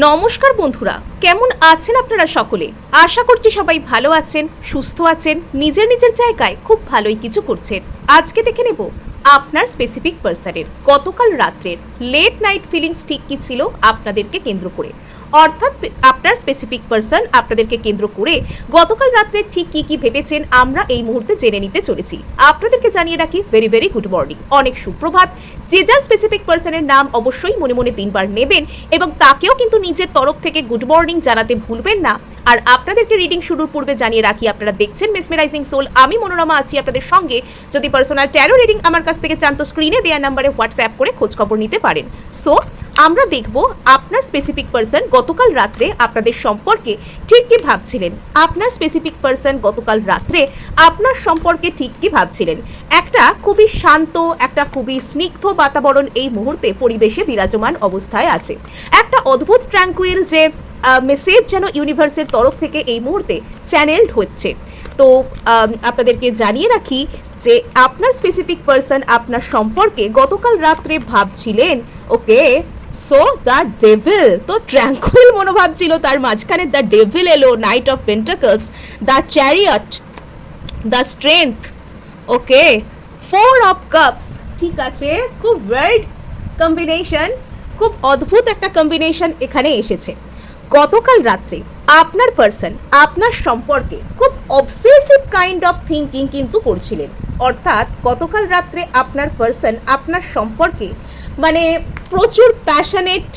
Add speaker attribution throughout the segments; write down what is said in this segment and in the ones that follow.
Speaker 1: নমস্কার বন্ধুরা, কেমন আছেন আপনারা সকলে? আশা করছি সবাই ভালো আছেন, সুস্থ আছেন, নিজের নিজের জায়গায় খুব ভালোই কিছু করছেন। আজকে দেখে নেব আপনার স্পেসিফিক পার্সনের গতকাল রাত্রের লেট নাইট ফিলিংস ঠিক কি ছিল আপনাদেরকে কেন্দ্র করে, অর্থাৎ আপনার স্পেসিফিক পার্সন আপনাদেরকে কেন্দ্র করে গতকাল রাত্রে ঠিক কি কি ভেবেছেন আমরা এই মুহূর্তে জেনে নিতে চলেছি। আপনাদেরকে জানিয়ে রাখি ভেরি ভেরি গুড মর্নিং, অনেক সুপ্রভাত। যে যার স্পেসিফিক পার্সনের নাম অবশ্যই মনে মনে 3 বার নেবেন এবং তাকেও কিন্তু নিজের তরফ থেকে গুড মর্নিং জানাতে ভুলবেন না। আর আপনাদেরকে রিডিং শুরুর পূর্বে জানিয়ে রাখি, আপনারা দেখছেন মেসমেরাইজিং সোল, আমি মনোরমা আছি আপনাদের সঙ্গে। যদি পার্সোনাল ট্যারো রিডিং আমার কাছ থেকে চান তো স্ক্রিনে দেওয়া নাম্বারে হোয়াটসঅ্যাপ করে খোঁজ খবর নিতে পারেন। সো আমরা দেখব আপনার স্পেসিফিক পার্সন গতকাল রাত্রে আপনাদের সম্পর্কে ঠিক কি ভাবছিলেন। আপনার স্পেসিফিক পার্সন গতকাল রাত্রে আপনার সম্পর্কে ঠিক কি ভাবছিলেন। একটা খুবই শান্ত, একটা খুবই স্নিগ্ধ বাতাবরণ এই মুহূর্তে পরিবেশে বিরাজমান অবস্থায় আছে। একটা অদ্ভুত ট্র্যাঙ্কুইল যে মেসেজ যেন ইউনিভার্সের তরফ থেকে এই মুহূর্তে চ্যানেলড হচ্ছে। তো আপনাদেরকে জানিয়ে রাখি যে আপনার স্পেসিফিক পার্সন আপনার সম্পর্কে গতকাল রাত্রে ভাবছিলেন ওকে সো দ্য ডেভিল, তো ট্র্যাঙ্কুইল মনোভাব ছিল, তার মাঝখানে দ্য ডেভিল এলো, night of pentacles, the chariot, the strength, okay 4 of cups. ঠিক আছে, খুব ওয়ার্ড কম্বিনেশন, খুব অদ্ভুত একটা কম্বিনেশন এখানে এসেছে। গতকাল রাত্রে আপনার পার্সন আপনার সম্পর্কে খুব অবসেসিভ কাইন্ড অফ থিঙ্কিং কিন্তু করছিলেন। অর্থাৎ গতকাল রাত্রে আপনার পার্সন আপনার সম্পর্কে মানে প্রচুর প্যাশনেট,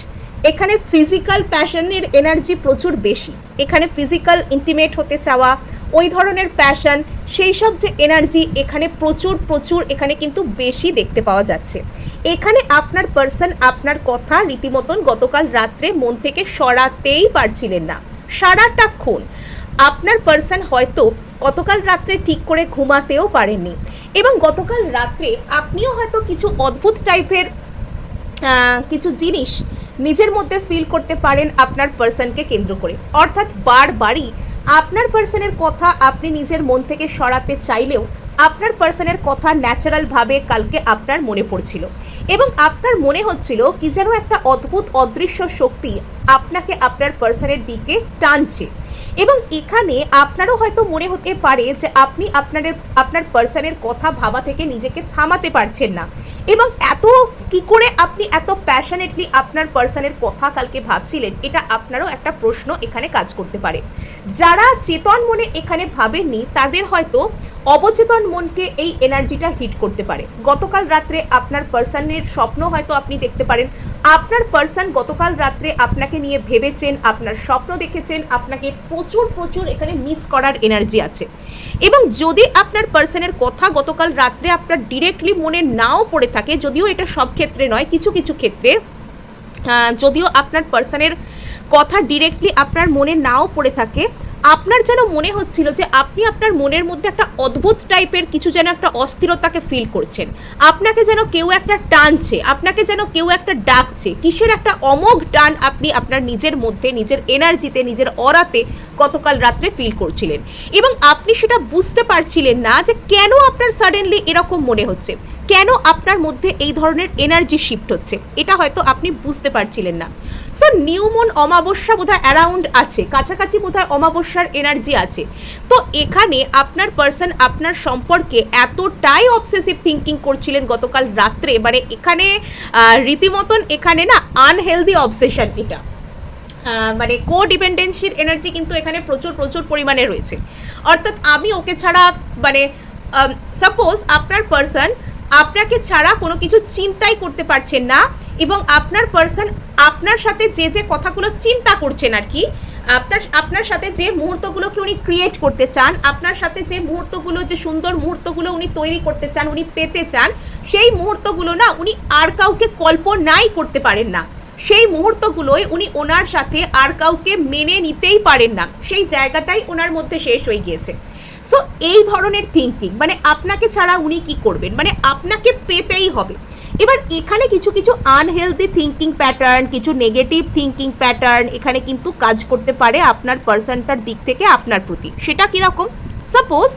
Speaker 1: এখানে ফিজিক্যাল প্যাশনের এনার্জি প্রচুর বেশি, এখানে ফিজিক্যাল ইন্টিমেট হতে চাওয়া, ওই ধরনের প্যাশন, সেই সব যে এনার্জি এখানে প্রচুর এখানে কিন্তু বেশি দেখতে পাওয়া যাচ্ছে। এখানে আপনার পার্সন আপনার কথা রীতিমতন গতকাল রাত্রে মন থেকে সরাতেই পারছিলেন না সারাটাক্ষণ। আপনার পার্সন হয়তো গতকাল রাত্রে ঠিক করে ঘুমাতেও পারেননি এবং গতকাল রাত্রে আপনিও হয়তো কিছু অদ্ভুত টাইপের কিছু জিনিস নিজের মধ্যে ফিল করতে পারেন আপনার পার্সনকে কেন্দ্র করে। অর্থাৎ বারবারই আপনার পার্সনের কথা আপনি নিজের মন থেকে সরাতে চাইলেও আপনার পার্সনের কথা ন্যাচারালভাবে কালকে আপনার মনে পড়ছিল এবং আপনার মনে হচ্ছিল কি যেন একটা অদ্ভুত অদৃশ্য শক্তি আপনাকে আপনার পার্সনের দিকে টানছে। এবং এখানে আপনারও হয়তো মনে হতে পারে যে আপনি আপনার পার্সনের কথা ভাবা থেকে নিজেকে থামাতে পারছেন না এবং এত কি করে আপনি এত প্যাশনেটলি আপনার পার্সনের কথা কালকে ভাবছিলেন, এটা আপনারও একটা প্রশ্ন এখানে কাজ করতে পারে। যারা চেতন মনে এখানে ভাবেননি তাদের হয়তো অবচেতন মনকে এই এনার্জিটা হিট করতে পারে। গতকাল রাত্রে আপনার পার্সনের স্বপ্ন হয়তো আপনি দেখতে পারেন, আপনার পার্সন গতকাল রাত্রে আপনাকে নিয়ে ভেবেছেন, আপনার স্বপ্ন দেখেছেন, আপনাকে প্রচুর এখানে মিস করার এনার্জি আছে। এবং যদি আপনার পার্সনের কথা গতকাল রাত্রে আপনার ডিরেক্টলি মনে নাও পড়ে থাকে, যদিও এটা সব ক্ষেত্রে নয়, কিছু কিছু ক্ষেত্রে যদিও আপনার পার্সনের কথা ডিরেক্টলি আপনার মনে নাও পড়ে থাকে, আপনার যেন মনে হচ্ছিল যে আপনি আপনার মনের মধ্যে একটা অদ্ভুত টাইপের কিছু যেন একটা অস্থিরতাকে ফিল করছেন, আপনাকে যেন কেউ একটা টানছে, আপনাকে যেন কেউ একটা ডাকছে, কিসের একটা অমোঘ টান আপনি আপনার নিজের মধ্যে, নিজের এনার্জিতে, নিজের অরাতে গতকাল রাত্রে ফিল করছিলেন এবং আপনি সেটা বুঝতে পারছিলেন না যে কেন আপনার সাডেনলি এরকম মনে হচ্ছে, কেন আপনার মধ্যে এই ধরনের এনার্জি শিফট হচ্ছে, এটা হয়তো আপনি বুঝতে পারছিলেন না। সো নিউ মুন অমাবস্যা বোধহয় অ্যারাউন্ড আছে, কাছাকাছি বোধহয় অমাবস্যার এনার্জি আছে। তো এখানে আপনার পার্সন আপনার সম্পর্কে এতটাই অবসেসিভ থিঙ্কিং করছিলেন গতকাল রাত্রে, মানে এখানে রীতিমতন এখানে না আনহেলদি অবসেশন, এটা মানে কো ডিপেন্ডেন্সির এনার্জি কিন্তু এখানে প্রচুর পরিমাণে রয়েছে। অর্থাৎ আমি ওকে ছাড়া মানে সাপোজ আপনার পার্সন আপনাকে ছাড়া কোনো কিছু চিন্তাই করতে পারছেন না এবং আপনার পার্সন আপনার সাথে যে কথাগুলো চিন্তা করছেন আর কি, আপনার সাথে যে মুহূর্তগুলোকে উনি ক্রিয়েট করতে চান, আপনার সাথে যে মুহূর্তগুলো, যে সুন্দর মুহূর্তগুলো উনি তৈরি করতে চান, উনি পেতে চান, সেই মুহূর্তগুলো না উনি আর কাউকে কল্পনাই করতে পারেন না। সেই মুহূর্তগুলোই উনি ওনার সাথে আর কাউকে মেনে নিতেই পারেন না, সেই জায়গাটাই ওনার মধ্যে শেষ হয়ে গিয়েছে। সো এই ধরনের থিঙ্কিং, মানে আপনাকে ছাড়া উনি কি করবেন, মানে আপনাকে পেতেই হবে। এবার এখানে কিছু আনহেলদি থিঙ্কিং প্যাটার্ন, কিছু নেগেটিভ থিঙ্কিং প্যাটার্ন এখানে কিন্তু কাজ করতে পারে আপনার পার্সনটার দিক থেকে আপনার প্রতি। সেটা কীরকম? সাপোজ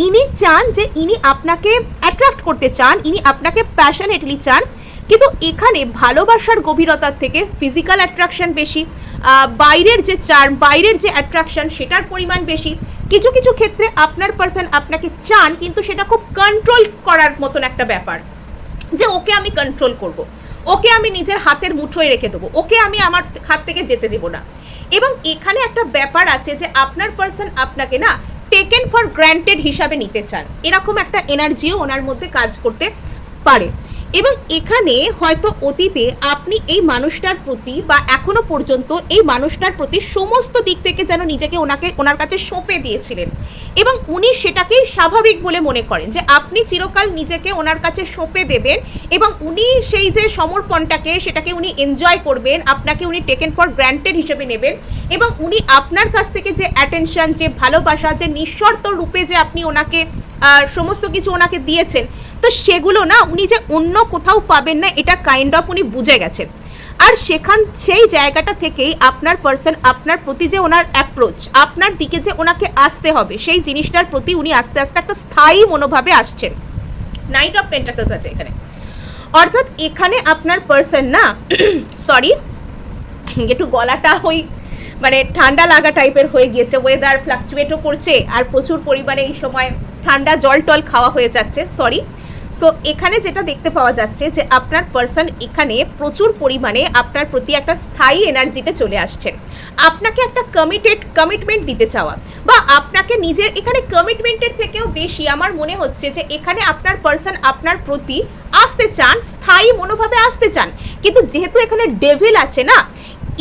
Speaker 1: ইনি চান যে ইনি আপনাকে অ্যাট্রাক্ট করতে চান, ইনি আপনাকে প্যাশনেটলি চান, কিন্তু এখানে ভালোবাসার গভীরতার থেকে ফিজিক্যাল অ্যাট্রাকশন বেশি, বাইরের যে চার্ম, বাইরের যে অ্যাট্রাকশন সেটার পরিমাণ বেশি। কিছু কিছু ক্ষেত্রে আপনার পার্সন আপনাকে চান, কিন্তু সেটা খুব কন্ট্রোল করার মতন একটা ব্যাপার, যে ওকে আমি কন্ট্রোল করব, ওকে আমি নিজের হাতের মুঠোয় রেখে দেবো, ওকে আমি আমার হাত থেকে যেতে দেবো না। এবং এখানে একটা ব্যাপার আছে যে আপনার পার্সন আপনাকে না টেকেন ফর গ্র্যান্টেড হিসাবে নিতে চান, এরকম একটা এনার্জিও ওনার মধ্যে কাজ করতে পারে। এবং এখানে হয়তো অতীতে আপনি এই মানুষটার প্রতি বা এখনো পর্যন্ত এই মানুষটার প্রতি সমস্ত দিক থেকে যেন নিজেকে ওনার কাছে সঁপে দিয়েছিলেন, এবং উনি সেটাকেই স্বাভাবিক বলে মনে করেন যে আপনি চিরকাল নিজেকে ওনার কাছে সঁপে দেবেন, এবং উনি সেই যে সমর্পণটাকে সেটাকে উনি এনজয় করবেন, আপনাকে উনি টেকেন ফর গ্র্যান্টেড হিসেবে নেবেন, এবং উনি আপনার কাছ থেকে যে অ্যাটেনশন, যে ভালোবাসা, যে নিঃশর্ত রূপে যে আপনি ওনাকে সমস্ত কিছু ওনাকে দিয়েছেন, তো সেগুলো না উনি যে অন্য কোথাও পাবেন না, এটা কাইন্ড অফ উনি বুঝে গেছেন। আর সেই জায়গাটা থেকেই আপনার পার্সন আপনার প্রতি যে ওনার অ্যাপ্রোচ, আপনার দিকে যে ওনাকে আসতে হবে, সেই জিনিসটার প্রতি উনি আস্তে আস্তে একটা স্থায়ী মনোভাবে আসছেন। নাইট অফ পেন্টাকলস আছে এখানে, অর্থাৎ এখানে আপনার পার্সন না সরি একটু গলাটা মানে ঠান্ডা লাগা টাইপের হয়ে গিয়েছে, ওয়েদার ফ্লাকচুয়েটও করছে, আর প্রচুর পরিমাণে এই সময় ঠান্ডা জল টল খাওয়া হয়ে যাচ্ছে, সরি। সো এখানে যেটা দেখতে পাওয়া যাচ্ছে যে আপনার পার্সন এখানে প্রচুর পরিমাণে আপনার প্রতি একটা স্থায়ী এনার্জিতে চলে আসছেন, আপনাকে একটা কমিটমেন্ট দিতে চাওয়া, বা আপনাকে নিজের এখানে কমিটমেন্টের থেকেও বেশি আমার মনে হচ্ছে যে এখানে আপনার পার্সন আপনার প্রতি আসতে চান, স্থায়ী মনোভাবে আসতে চান। কিন্তু যেহেতু এখানে ডেভিল আছে না,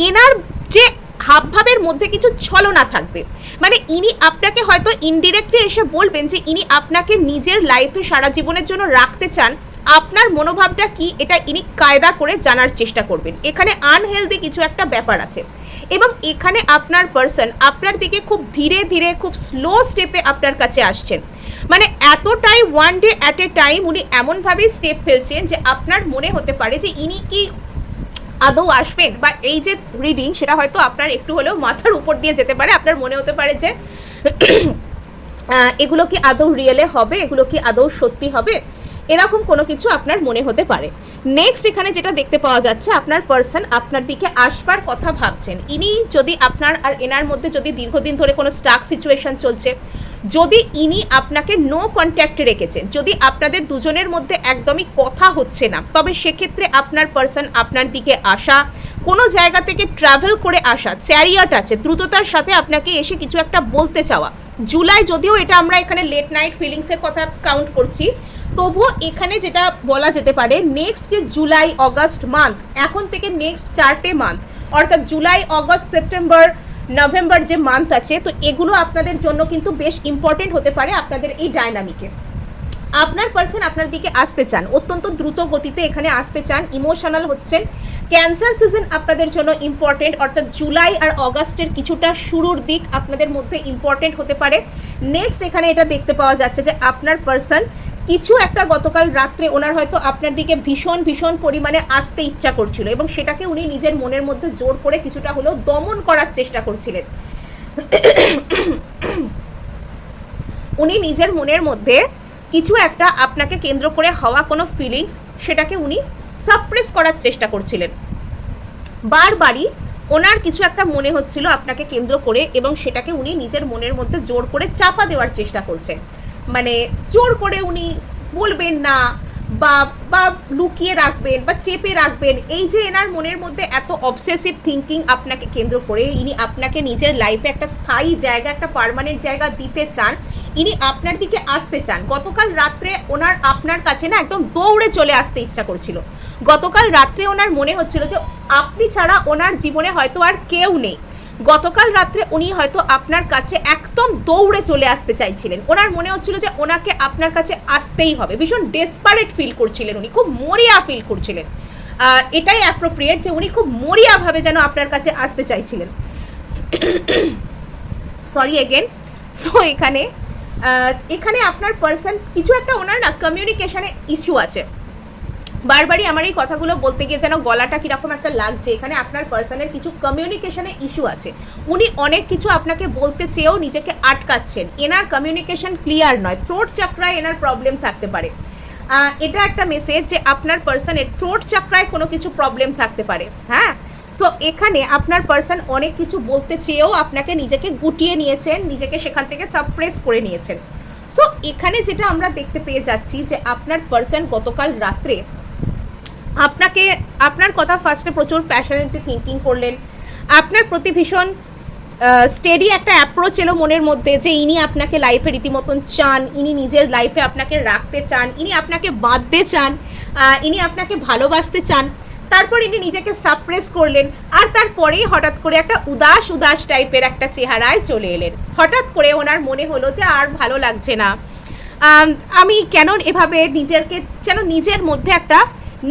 Speaker 1: এনার যে হাবভাবের মধ্যে কিছু ছলনা থাকবে, মানে ইনি আপনাকে হয়তো ইনডিরেক্টলি এসে বলবেন যে ইনি আপনাকে নিজের লাইফে সারা জীবনের জন্য রাখতে চান, আপনার মনোভাবটা কি এটা ইনি কায়দা করে জানার চেষ্টা করবেন। এখানে আনহেলদি কিছু একটা ব্যাপার আছে, এবং এখানে আপনার পার্সন আপনার দিকে খুব ধীরে ধীরে খুব স্লো স্টেপে আপনার কাছে আসছেন, মানে এতটাই one day at a time উনি এমনভাবেই স্টেপ ফেলছেন যে আপনার মনে হতে পারে যে ইনি কি আদৌ আসবেন, বা এই যে রিডিং সেটা হয়তো আপনার একটু হলেও মাথার উপর দিয়ে যেতে পারে, আপনার মনে হতে পারে যে এগুলো কি আদৌ রিয়েলে হবে, এগুলো কি আদৌ সত্যি হবে, এরকম কোনো কিছু আপনার মনে হতে পারে। নেক্সট এখানে যেটা দেখতে পাওয়া যাচ্ছে, আপনার পার্সন আপনার দিকে আসবার কথা ভাবছেন। ইনি যদি আপনার আর এনার মধ্যে যদি দীর্ঘদিন ধরে কোনো স্টাক সিচুয়েশন চলছে, যদি ইনি আপনাকে নো কন্ট্যাক্টে রেখেছেন, যদি আপনাদের দুজনের মধ্যে একদমই কথা হচ্ছে না, তবে সেক্ষেত্রে আপনার পার্সন আপনার দিকে আসা, কোনো জায়গা থেকে ট্রাভেল করে আসা, চ্যারিয়ট আছে, দ্রুততার সাথে আপনাকে এসে কিছু একটা বলতে চাওয়া। জুলাই, যদিও এটা আমরা এখানে লেট নাইট ফিলিংসের কথা কাউন্ট করছি, তবুও এখানে যেটা বলা যেতে পারে নেক্সট যে জুলাই অগস্ট মান্থ, এখন থেকে নেক্সট 4টে মান্থ, অর্থাৎ জুলাই অগস্ট সেপ্টেম্বর নভেম্বর যে মান্থ আছে, তো এগুলো আপনাদের জন্য কিন্তু বেশ ইম্পর্টেন্ট হতে পারে আপনাদের এই ডায়নামিকে। আপনার পার্সন আপনার দিকে আসতে চান, অত্যন্ত দ্রুত গতিতে এখানে আসতে চান, ইমোশনাল হচ্ছেন। ক্যান্সার সিজন আপনাদের জন্য ইম্পর্টেন্ট, অর্থাৎ জুলাই আর অগাস্টের কিছুটা শুরুর দিক আপনাদের মধ্যে ইম্পর্টেন্ট হতে পারে। নেক্সট এখানে এটা দেখতে পাওয়া যাচ্ছে যে আপনার পার্সন কিছু একটা গতকাল রাত্রে ওনার হয়তো আপনার দিকে ভীষণ ভীষণ পরিমাণে আসতে ইচ্ছা করছিল, এবং সেটাকে উনি নিজের মনের মধ্যে জোর করে কিছুটা হলেও দমন করার চেষ্টা করছিলেন। উনি নিজের মনের মধ্যে কিছু একটা আপনাকে কেন্দ্র করে হওয়া কোনো ফিলিংস, সেটাকে উনি সাপ্রেস করার চেষ্টা করছিলেন। বারবারই ওনার কিছু একটা মনে হচ্ছিল আপনাকে কেন্দ্র করে, এবং সেটাকে উনি নিজের মনের মধ্যে জোর করে চাপা দেওয়ার চেষ্টা করছেন, মানে জোর করে উনি বলবেন না, বা লুকিয়ে রাখবেন বা চেপে রাখবেন। এই যে এনার মনের মধ্যে এত অবসেসিভ থিঙ্কিং আপনাকে কেন্দ্র করে, ইনি আপনাকে নিজের লাইফে একটা স্থায়ী জায়গা, একটা পার্মানেন্ট জায়গা দিতে চান, ইনি আপনার দিকে আসতে চান। গতকাল রাত্রে ওনার আপনার কাছে না একদম দৌড়ে চলে আসতে ইচ্ছা করছিল। গতকাল রাত্রে ওনার মনে হচ্ছিল যে আপনি ছাড়া ওনার জীবনে হয়তো আর কেউ নেই। গতকাল রাত্রে উনি হয়তো আপনার কাছে একদম দৌড়ে চলে আসতে চাইছিলেন, ওনার মনে হচ্ছিল যে ওনাকে আপনার কাছে আসতেই হবে, ভীষণ ডেসপারেট ফিল করছিলেন, উনি খুব মরিয়া ফিল করছিলেন। এটাই অ্যাপ্রোপ্রিয়েট যে উনি খুব মরিয়াভাবে যেন আপনার কাছে আসতে চাইছিলেন। Sorry again. সো এখানে আপনার পার্সন কিছু একটা ওনার না কমিউনিকেশনে ইস্যু আছে। বারবারই আমার এই কথাগুলো বলতে গিয়ে যেন গলাটা কীরকম একটা লাগছে। এখানে আপনার পার্সনের কিছু কমিউনিকেশনে ইস্যু আছে, উনি অনেক কিছু আপনাকে বলতে চেয়েও নিজেকে আটকাচ্ছেন, এনার কমিউনিকেশন ক্লিয়ার নয়, থ্রোট চাকরায় এনার প্রবলেম থাকতে পারে। এটা একটা মেসেজ যে আপনার পার্সনের থ্রোট চাকরায় কোনো কিছু প্রবলেম থাকতে পারে। হ্যাঁ, সো এখানে আপনার পার্সন অনেক কিছু বলতে চেয়েও আপনাকে নিজেকে গুটিয়ে নিয়েছেন, নিজেকে সেখান থেকে সাপ্রেস করে নিয়েছেন। সো এখানে যেটা আমরা দেখতে পেয়ে যাচ্ছি যে আপনার পার্সন গতকাল রাত্রে আপনার কথা ফার্স্টে প্রচুর প্যাশনেটলি থিঙ্কিং করলেন, আপনার প্রতি ভীষণ স্টেডি একটা অ্যাপ্রোচ এলো মনের মধ্যে যে ইনি আপনাকে লাইফে রীতিমতন চান, ইনি নিজের লাইফে আপনাকে রাখতে চান, ইনি আপনাকে বাঁধতে চান, ইনি আপনাকে ভালোবাসতে চান। তারপর ইনি নিজেকে সাপ্রেস করলেন, আর তারপরেই হঠাৎ করে একটা উদাস উদাস টাইপের একটা চেহারায় চলে এলেন। হঠাৎ করে ওনার মনে হলো যে আর ভালো লাগছে না, আমি কেন এভাবে নিজের মধ্যে একটা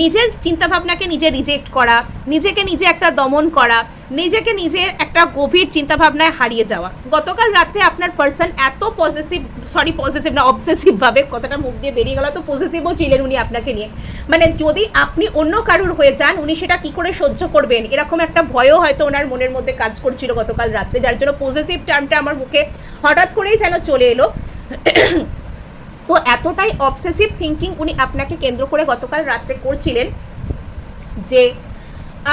Speaker 1: নিজের চিন্তাভাবনাকে নিজে রিজেক্ট করা, নিজেকে নিজে একটা দমন করা, নিজেকে নিজের একটা গভীর চিন্তাভাবনায় হারিয়ে যাওয়া। গতকাল রাত্রে আপনার পার্সন এত অবসেসিভভাবে, কথাটা মুখ দিয়ে বেরিয়ে গেল, তো পজেসিভও ছিলেন উনি আপনাকে নিয়ে। মানে যদি আপনি অন্য কারুর হয়ে যান উনি সেটা কি করে সহ্য করবেন, এরকম একটা ভয়ও হয়তো ওনার মনের মধ্যে কাজ করছিল গতকাল রাত্রে, যার জন্য পজেসিভ টার্মটা আমার মুখে হঠাৎ করেই যেন চলে এলো। তো এতটাই অবসেসিভ থিঙ্কিং উনি আপনাকে কেন্দ্র করে গতকাল রাত্রে করছিলেন যে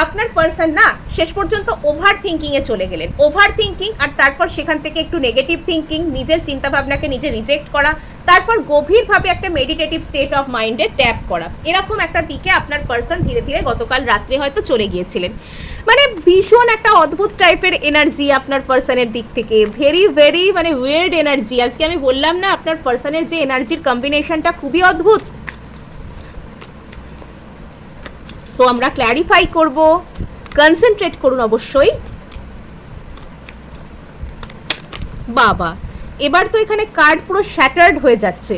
Speaker 1: আপনার পার্সন না শেষ পর্যন্ত ওভার থিঙ্কিংয়ে চলে গেলেন। ওভার থিঙ্কিং, আর তারপর সেখান থেকে একটু নেগেটিভ থিঙ্কিং, নিজের চিন্তাভাবনাকে নিজে রিজেক্ট করা, তারপর গভীরভাবে একটা মেডিটেটিভ স্টেট অফ মাইন্ডে ট্যাপ করা, এরকম একটা দিকে আপনার পার্সন ধীরে ধীরে গতকাল রাত্রে হয়তো চলে গিয়েছিলেন। মানে ভীষণ একটা অদ্ভুত টাইপের এনার্জি আপনার পার্সনের দিক থেকে, ভেরি ভেরি মানে ওয়ের্ড এনার্জি। আজকে আমি বললাম না আপনার পার্সনের যে এনার্জির কম্বিনেশনটা খুবই অদ্ভুত। সো আমরা ক্ল্যারিফাই করব, কনসেন্ট্রেট করুন অবশ্যই। বাবা, এবার তো এখানে কার্ড পুরো শ্যাটার্ড হয়ে যাচ্ছে,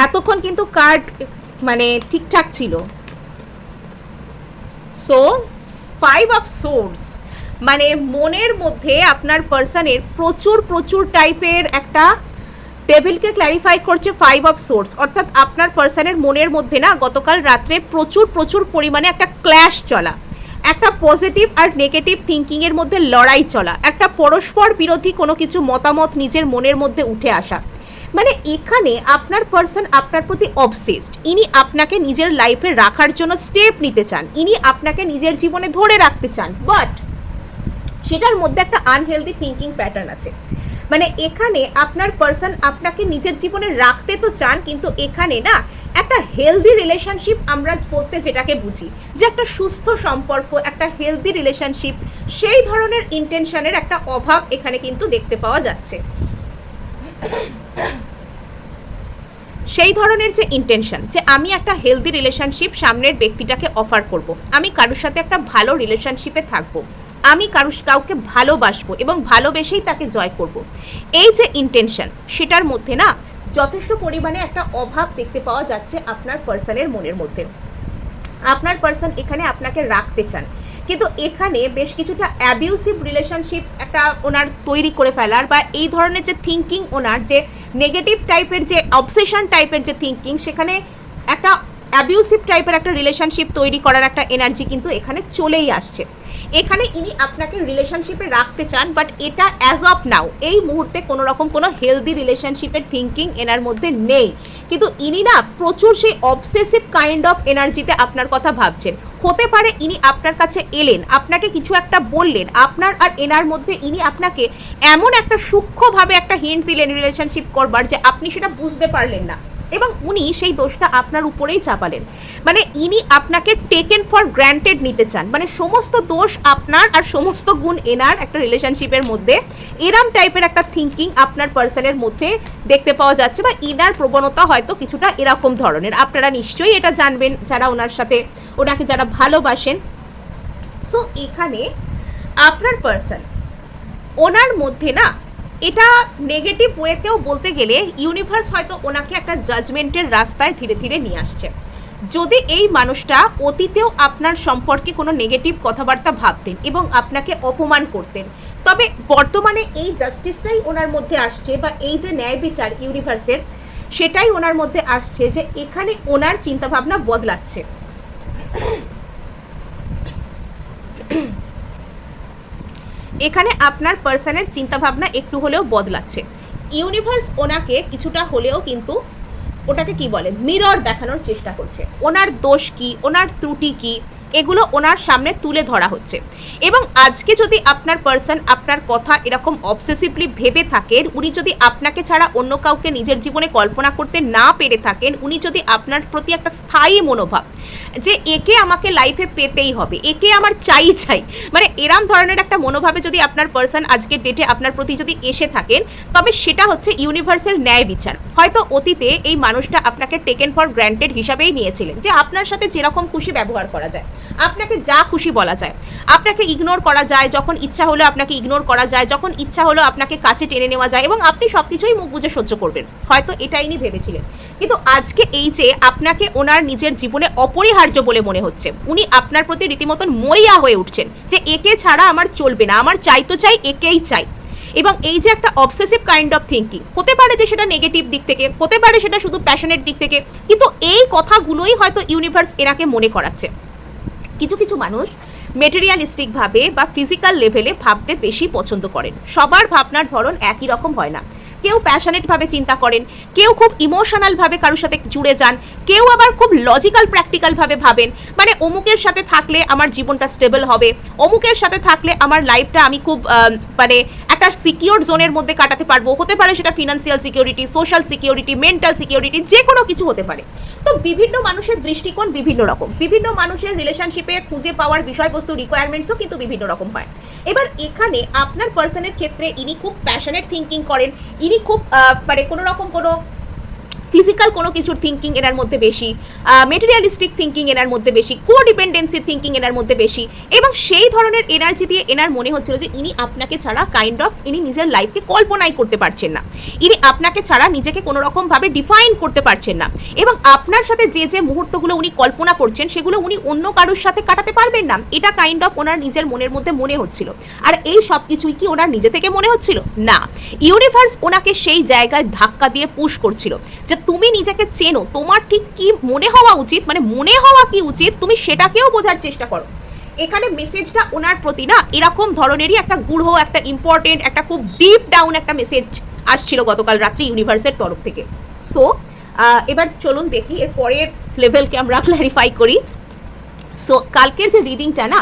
Speaker 1: এতক্ষণ কিন্তু কার্ড মানে ঠিকঠাক ছিল। সো 5 অফ সোর্স, মানে মনের মধ্যে আপনার পার্সনের প্রচুর টাইপের একটা ডেভিলকে ক্ল্যারিফাই করছে 5 অফ সোর্স, অর্থাৎ আপনার পার্সনের মনের মধ্যে না গতকাল রাত্রে প্রচুর পরিমাণে একটা ক্ল্যাশ চলা, একটা পজিটিভ আর নেগেটিভ থিঙ্কিংয়ের মধ্যে লড়াই চলা, একটা পরস্পর বিরোধী কোনো কিছু মতামত নিজের মনের মধ্যে উঠে আসা। মানে এখানে আপনার পার্সন আপনার প্রতি অবসেসড, ইনি আপনাকে নিজের লাইফে রাখার জন্য স্টেপ নিতে চান, ইনি আপনাকে নিজের জীবনে ধরে রাখতে চান, বাট সেটার মধ্যে একটা আনহেলদি থিঙ্কিং প্যাটার্ন আছে। মানে এখানে আপনার পার্সন আপনাকে নিজের জীবনে রাখতে তো চান, কিন্তু এখানে না একটা হেলদি রিলেশনশিপ আমরা বলতে যেটাকে বুঝি, যে একটা সুস্থ সম্পর্ক, একটা হেলদি রিলেশনশিপ, সেই ধরনের ইন্টেনশনের একটা অভাব এখানে কিন্তু দেখতে পাওয়া যাচ্ছে। সেই ধরনের যে ইন্টেনশন, যে আমি একটা হেলদি রিলেশনশিপ সামনের ব্যক্তিটাকে অফার করব, আমি কারোর সাথে একটা ভালো রিলেশনশিপে থাকবো, আমি কাউকে ভালোবাসবো এবং ভালোবেসেই তাকে জয় করব, এই যে ইন্টেনশন, সেটার মধ্যে না যথেষ্ট পরিমাণে একটা অভাব দেখতে পাওয়া যাচ্ছে আপনার পার্সনের মনের মধ্যে। আপনার পার্সন এখানে আপনাকে রাখতে চান, কিন্তু এখানে বেশ কিছুটা অ্যাবিউসিভ রিলেশনশিপ একটা ওনার তৈরি করে ফেলার, বা এই ধরনের যে থিঙ্কিং, ওনার যে নেগেটিভ টাইপের যে অবসেশন টাইপের যে থিঙ্কিং, সেখানে একটা অ্যাবিউসিভ টাইপের একটা রিলেশনশিপ তৈরি করার একটা এনার্জি কিন্তু এখানে চলেই আসছে। এখানে ইনি আপনাকে রিলেশনশিপে রাখতে চান, বাট এটা অ্যাজ অফ নাও এই মুহূর্তে কোনো রকম কোনো হেলদি রিলেশনশিপের থিঙ্কিং এনার মধ্যে নেই, কিন্তু ইনি না প্রচুর সেই অবসেসিভ কাইন্ড অফ এনার্জিতে আপনার কথা ভাবছেন। হতে পারে ইনি আপনার কাছে এলেন, আপনাকে কিছু একটা বললেন, আপনার আর এনার মধ্যে ইনি আপনাকে এমন একটা সূক্ষ্মভাবে একটা হিন্ট দিলেন রিলেশনশিপ করবার, যে আপনি সেটা বুঝতে পারলেন না, এবং উনি সেই দোষটা আপনার উপরেই চাপালেন। মানে ইনি আপনাকে টেকেন ফর গ্র্যান্টেড নিতে চান, মানে সমস্ত দোষ আপনার আর সমস্ত গুণ এনার একটা রিলেশনশিপের মধ্যে, এরম টাইপের একটা থিঙ্কিং আপনার পার্সনের মধ্যে দেখতে পাওয়া যাচ্ছে, বা ইনার প্রবণতা হয়তো কিছুটা এরকম ধরনের। আপনারা নিশ্চয়ই এটা জানবেন যারা ওনার সাথে, ওনাকে যারা ভালোবাসেন। সো এখানে আপনার পার্সন ওনার মধ্যে না, এটা নেগেটিভ ওয়েতেও বলতে গেলে ইউনিভার্স হয়তো ওনাকে একটা জাজমেন্টের রাস্তায় ধীরে ধীরে নিয়ে আসছে। যদি এই মানুষটা অতীতেও আপনার সম্পর্কে কোনো নেগেটিভ কথাবার্তা ভাবতেন এবং আপনাকে অপমান করতেন, তবে বর্তমানে এই জাস্টিসটাই ওনার মধ্যে আসছে, বা এই যে ন্যায় বিচার ইউনিভার্সের, সেটাই ওনার মধ্যে আসছে, যে এখানে ওনার চিন্তাভাবনা বদলাচ্ছে। এখানে আপনার পার্সনের চিন্তাভাবনা একটু হলেও বদলাচ্ছে। ইউনিভার্স ওনাকে কিছুটা হলেও কিন্তু ওটাকে কি বলে, মিরর দেখানোর চেষ্টা করছে। ওনার দোষ কি, ওনার ত্রুটি কি, এগুলো ওনার সামনে তুলে ধরা হচ্ছে। এবং আজকে যদি আপনার পার্সন আপনার কথা এরকম অবসেসিভলি ভেবে থাকেন, উনি যদি আপনাকে ছাড়া অন্য কাউকে নিজের জীবনে কল্পনা করতে না পেরে থাকেন, উনি যদি আপনার প্রতি একটা স্থায়ী মনোভাব যে একে আমাকে লাইফে পেতেই হবে, একে আমার চাই চাই, মানে এরম ধরনের একটা মনোভাবে যদি আপনার পার্সন আজকের ডেটে আপনার প্রতি যদি এসে থাকেন, তবে সেটা হচ্ছে ইউনিভার্সাল ন্যায় বিচার। হয়তো অতীতে এই মানুষটা আপনাকে টেকেন ফর গ্র্যান্টেড হিসাবেই নিয়েছিলেন, যে আপনার সাথে যেরকম খুশি ব্যবহার করা যায়, আপনাকে যা খুশি বলা যায়, আপনাকে ইগনোর করা যায়, যখন ইচ্ছা হলো আপনাকে ইগনোর করা যায়, যখন ইচ্ছা হলো আপনাকে কাছে টেনে নেওয়া যায়, এবং আপনি সব কিছুই মুখ বুজে সহ্য করবেন, হয়তো এটাই ইনি ভেবেছিলেন। কিন্তু আজকে এই যে আপনাকে ওনার নিজের জীবনে অপরিহার্য বলে মনে হচ্ছে, উনি আপনার প্রতি রীতিমতন মরিয়া হয়ে উঠছেন যে একে ছাড়া আমার চলবে না, আমার চাই তো চাই, একেই চাই। এবং এই যে একটা অবসেসিভ কাইন্ড অফ থিঙ্কিং, হতে পারে যে সেটা নেগেটিভ দিক থেকে, হতে পারে সেটা শুধু প্যাশনের দিক থেকে, কিন্তু এই কথাগুলোই হয়তো ইউনিভার্স এনাকে মনে করাচ্ছে। কিছু কিছু মানুষ মেটেরিয়ালিস্টিকভাবে বা ফিজিক্যাল লেভেলে ভাবতে বেশি পছন্দ করেন। সবার ভাবনার ধরন একই রকম হয় না। কেউ প্যাশনেটভাবে চিন্তা করেন, কেউ খুব ইমোশনালভাবে কারোর সাথে জুড়ে যান, কেউ আবার খুব লজিক্যাল প্র্যাকটিক্যালভাবে ভাবেন, মানে অমুকের সাথে থাকলে আমার জীবনটা স্টেবল হবে, অমুকের সাথে থাকলে আমার লাইফটা আমি খুব মানে একটা সিকিওর জোনের মধ্যে কাটাতে পারবো। হতে পারে সেটা financial security, social security, mental security, যে কোনো কিছু হতে পারে। তো বিভিন্ন মানুষের দৃষ্টিকোণ বিভিন্ন রকম, বিভিন্ন মানুষের রিলেশনশিপে খুঁজে পাওয়ার বিষয়বস্তু রিকোয়ারমেন্টসও কিন্তু বিভিন্ন রকম হয়। এবার এখানে আপনার পার্সনের ক্ষেত্রে ইনি খুব প্যাশনেট থিঙ্কিং করেন, ইনি খুব মানে কোনো রকম কোনো ফিজিক্যাল কোনো কিছুর থিঙ্কিং এনার মধ্যে বেশি, মেটেরিয়ালিস্টিক থিঙ্কিং এনার মধ্যে বেশি, কোডিপেন্ডেন্সির থিঙ্কিং এনার মধ্যে বেশি, এবং সেই ধরনের এনার্জি দিয়ে এনার মনে হচ্ছিল যে ইনি আপনাকে ছাড়া কাইন্ড অফ ইনি নিজের লাইফকে কল্পনাই করতে পারছেন না, ইনি আপনাকে ছাড়া নিজেকে কোনো রকমভাবে ডিফাইন করতে পারছেন না, এবং আপনার সাথে যে যে মুহূর্তগুলো উনি কল্পনা করছেন সেগুলো উনি অন্য কারোর সাথে কাটাতে পারবেন না, এটা কাইন্ড অফ ওনার নিজের মনের মধ্যে মনে হচ্ছিল। আর এই সব কিছুই কি ওনার নিজে থেকে মনে হচ্ছিল না, ইউনিভার্স ওনাকে সেই জায়গায় ধাক্কা দিয়ে পুশ করছিল যে তুমি নিজেকে চেনো, তোমার ঠিক কি মনে হওয়া উচিত, মানে মনে হওয়া কি উচিত তুমি সেটাকেও বোঝার চেষ্টা করো। এখানে মেসেজটা ওনার প্রতি না এরকম ধরনেরই একটা গূঢ়, একটা ইম্পর্টেন্ট, একটা খুব ডিপ ডাউন একটা মেসেজ আসছিল গতকাল রাত্রি ইউনিভার্সের তরফ থেকে। সো এবার চলুন দেখি এর পরের লেভেলকে আমরা ক্ল্যারিফাই করি। সো কালকের যে রিডিংটা না,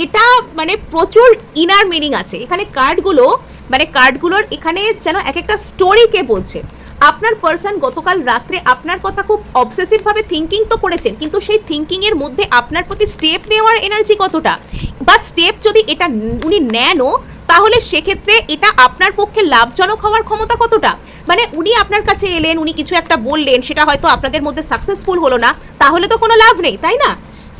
Speaker 1: এটা মানে প্রচুর ইনার মিনিং আছে এখানে। কার্ডগুলো মানে কার্ডগুলোর এখানে যেন এক একটা স্টোরিকে বলছে। আপনার পার্সন গতকাল রাত্রে আপনার কথা খুব অবসেসিভভাবে থিঙ্কিং তো করেছেন, কিন্তু সেই থিঙ্কিংয়ের মধ্যে আপনার প্রতি স্টেপ নেওয়ার এনার্জি কতটা, বা স্টেপ যদি এটা উনি নেনও তাহলে সেক্ষেত্রে এটা আপনার পক্ষে লাভজনক হওয়ার ক্ষমতা কতটা। মানে উনি আপনার কাছে এলেন, উনি কিছু একটা বললেন, সেটা হয়তো আপনাদের মধ্যে সাকসেসফুল হলো না, তাহলে তো কোনো লাভ নেই, তাই না?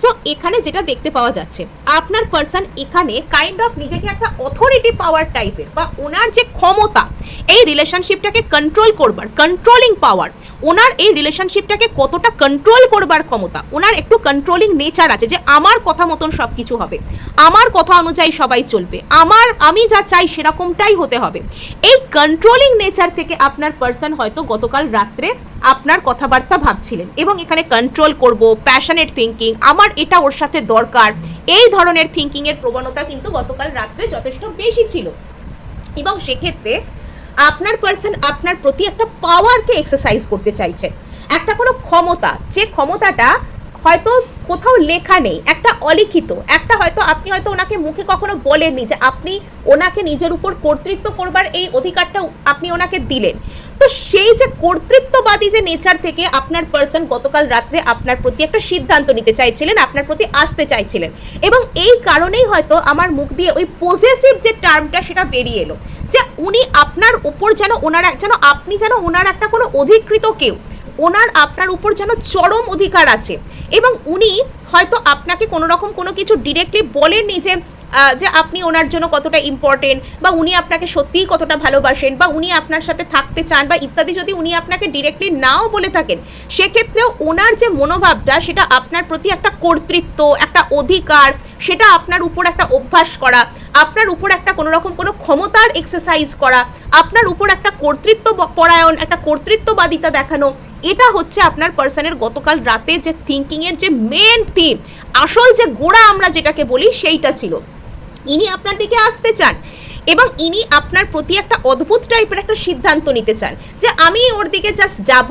Speaker 1: সো এখানে যেটা দেখতে পাওয়া যাচ্ছে, আপনার পার্সন এখানে কাইন্ড অফ নিজেকে একটা অথরিটি পাওয়ার টাইপের, বা ওনার যে ক্ষমতা এই রিলেশনশিপটাকে কন্ট্রোল করবার, কন্ট্রোলিং পাওয়ার, ওনার এই রিলেশনশিপটাকে কতটা কন্ট্রোল করবার ক্ষমতা, ওনার একটু কন্ট্রোলিং নেচার আছে যে আমার কথা মতন সব কিছু হবে, আমার কথা অনুযায়ী সবাই চলবে, আমি যা চাই সেরকমটাই হতে হবে। এই কন্ট্রোলিং নেচার থেকে আপনার পার্সন হয়তো গতকাল রাত্রে আপনার কথাবার্তা ভাবছিলেন, এবং এখানে কন্ট্রোল করব, প্যাশনেট থিঙ্কিং, আমার এটা ওর সাথে দরকার, এই ধরনের থিঙ্কিংয়ের প্রবণতা কিন্তু গতকাল রাত্রে যথেষ্ট বেশি ছিল। এবং সেক্ষেত্রে আপনার পার্সন আপনার প্রতি একটা পাওয়ারকে এক্সারসাইজ করতে চাইছেন, একটা কোনো ক্ষমতা, যে ক্ষমতাটা হয়তো কোথাও লেখা নেই, একটা অলিখিত, একটা হয়তো আপনি হয়তো ওনাকে মুখে কখনো বলেননি যে আপনি ওনাকে নিজের উপর কর্তৃত্ব করবার এই অধিকারটা আপনি ওনাকে দিলেন। তো সেই যে কর্তৃত্ববাদী যে নেচার থেকে আপনার পার্সন গতকাল রাত্রে আপনার প্রতি একটা সিদ্ধান্ত নিতে চাইছিলেন, আপনার প্রতি আসতে চাইছিলেন, এবং এই কারণেই হয়তো আমার মুখ দিয়ে ওই পজেসিভ যে টার্মটা সেটা বেরিয়ে এলো, যে উনি আপনার উপর যেন ওনার যেন আপনি যেন ওনার একটা কোনো অধিকৃত কেউ, ওনার আপনার উপর যেন চরম অধিকার আছে, এবং উনি হয়তো আপনাকে কোনো রকম কোনো কিছু ডিরেক্টলি বলেননি যে আপনি ওনার জন্য কতটা ইম্পর্টেন্ট, বা উনি আপনাকে সত্যিই কতটা ভালোবাসেন, বা উনি আপনার সাথে থাকতে চান, বা ইত্যাদি যদি উনি আপনাকে ডিরেক্টলি নাও বলে থাকেন, সেক্ষেত্রেও ওনার যে মনোভাবটা সেটা আপনার প্রতি একটা কর্তৃত্ব, একটা অধিকার, সেটা আপনার উপর একটা অভ্যাস করা, আপনার উপর একটা কোনো রকম কোনো ক্ষমতার এক্সারসাইজ করা, আপনার উপর একটা কর্তৃত্ব পরায়ণ, একটা কর্তৃত্ববাদিতা দেখানো, এটা হচ্ছে আপনার পার্সনের গতকাল রাতে যে থিঙ্কিংয়ের যে মেন থিম, আসল যে গোড়া আমরা যেটাকে বলি সেইটা ছিল। ইনি আপনার দিকে আসতে চান, এবং ইনি আপনার প্রতি একটা অদ্ভুত টাইপের একটা সিদ্ধান্ত নিতে চান যে আমি ওর দিকে জাস্ট যাব,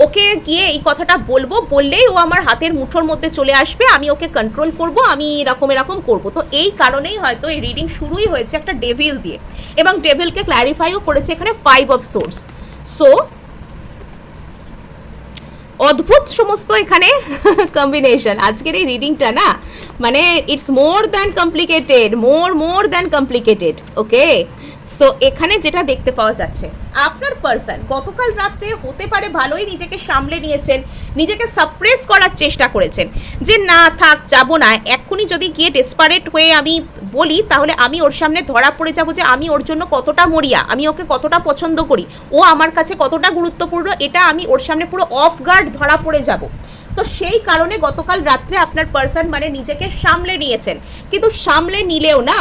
Speaker 1: ওকে গিয়ে এই কথাটা বলবো, বললেই ও আমার হাতের মুঠোর মধ্যে চলে আসবে, আমি ওকে কন্ট্রোল করব, আমি এরকম করব। তো এই কারণেই হয়তো এই রিডিং শুরুই হয়েছে একটা ডেভিল দিয়ে, এবং ডেভিলকে ক্ল্যারিফাইও করেছে এখানে 5 অফ সোর্স। সো অদ্ভুত সমস্ত এখানে কম্বিনেশন আজকের এই রিডিংটা না, মানে it's more than complicated, more than complicated. Okay, so এখানে যেটা দেখতে পাওয়া যাচ্ছে, আপনার পার্সন গতকাল রাত্রে হতে পারে ভালোই নিজেকে সামলে নিয়েছেন, নিজেকে সাপ্রেস করার চেষ্টা করেছেন যে না থাক যাব না, এক্ষুনি যদি গিয়ে ডেসপারেট হয়ে আমি বলি তাহলে আমি ওর সামনে ধরা পড়ে যাব যে আমি ওর জন্য কতটা মরিয়া, আমি ওকে কতটা পছন্দ করি, ও আমার কাছে কতটা গুরুত্বপূর্ণ, এটা আমি ওর সামনে পুরো অফ গার্ড ধরা পড়ে যাব। তো সেই কারণে গতকাল রাত্রে আপনার পার্সন মানে নিজেকে সামলে নিয়েছেন, কিন্তু সামলে নিলেও না,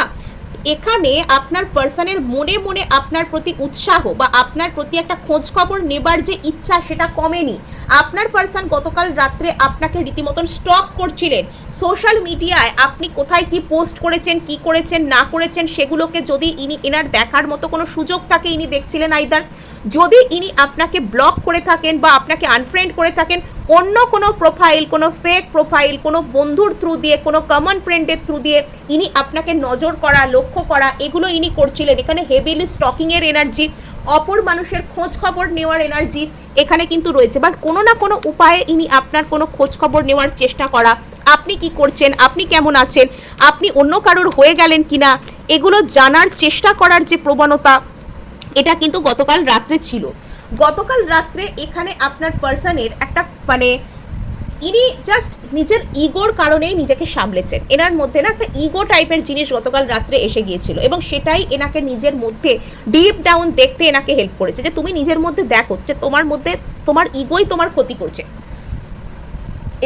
Speaker 1: এখানে আপনার পার্সনের মনে মনে আপনার প্রতি উৎসাহ বা আপনার প্রতি একটা খোঁজ খবর নেবার যে ইচ্ছা সেটা কমেনি। আপনার পার্সন গতকাল রাত্রে আপনাকে রীতিমতন স্টক করছিলেন সোশ্যাল মিডিয়ায়, আপনি কোথায় কি পোস্ট করেছেন, কি করেছেন না করেছেন সেগুলোকে যদি এনার দেখার মতো কোনো সুযোগ থাকে ইনি দেখছিলেন। আইদার যদি ইনি আপনাকে ব্লক করে থাকেন বা আপনাকে আনফ্রেন্ড করে থাকেন, অন্য কোনো প্রোফাইল, কোনো ফেক প্রোফাইল, কোনো বন্ধুর থ্রু দিয়ে, কোনো কমন ফ্রেন্ডের থ্রু দিয়ে ইনি আপনাকে নজর করা, লক্ষ্য করা, এগুলো ইনি করছিলেন। এখানে হেভিলি স্টকিংয়ের এনার্জি, অপর মানুষের খোঁজ খবর নেওয়ার এনার্জি এখানে কিন্তু রয়েছে, বা কোনো না কোনো উপায়ে ইনি আপনার কোনো খোঁজ খবর নেওয়ার চেষ্টা করা, আপনি কি করছেন, আপনি কেমন আছেন, আপনি অন্য কারোর হয়ে গেলেন কিনা, এগুলো জানার চেষ্টা করার যে প্রবণতা, এটা কিন্তু গতকাল রাত্রে ছিল। গতকাল রাত্রে এখানে আপনার পার্সনের একটা মানে ইনি জাস্ট নিজের ইগোর কারণেই নিজেকে সামলেছেন। এনার মধ্যে না একটা ইগো টাইপের জিনিস গতকাল রাত্রে এসে গিয়েছিল, এবং সেটাই এনাকে নিজের মধ্যে ডিপ ডাউন দেখতে এনাকে হেল্প করেছে যে তুমি নিজের মধ্যে দেখো যে তোমার মধ্যে তোমার ইগোই তোমার ক্ষতি করছে।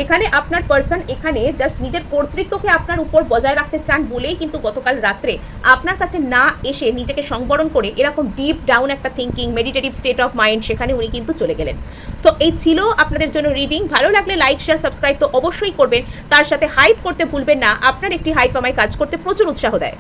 Speaker 1: এখানে আপনার পার্সন এখানে জাস্ট নিজের কর্তৃত্বকে আপনার উপর বজায় রাখতে চান বলেই কিন্তু গতকাল রাত্রে আপনার কাছে না এসে নিজেকে সংবরণ করে এরকম ডিপ ডাউন একটা thinking, meditative state of mind, সেখানে উনি কিন্তু চলে গেলেন। তো এই ছিল আপনাদের জন্য রিডিং। ভালো লাগলে লাইক, শেয়ার, সাবস্ক্রাইব তো অবশ্যই করবেন, তার সাথে হাইপ করতে ভুলবেন না। আপনার একটি হাইপ আমায় কাজ করতে প্রচুর উৎসাহ দেয়।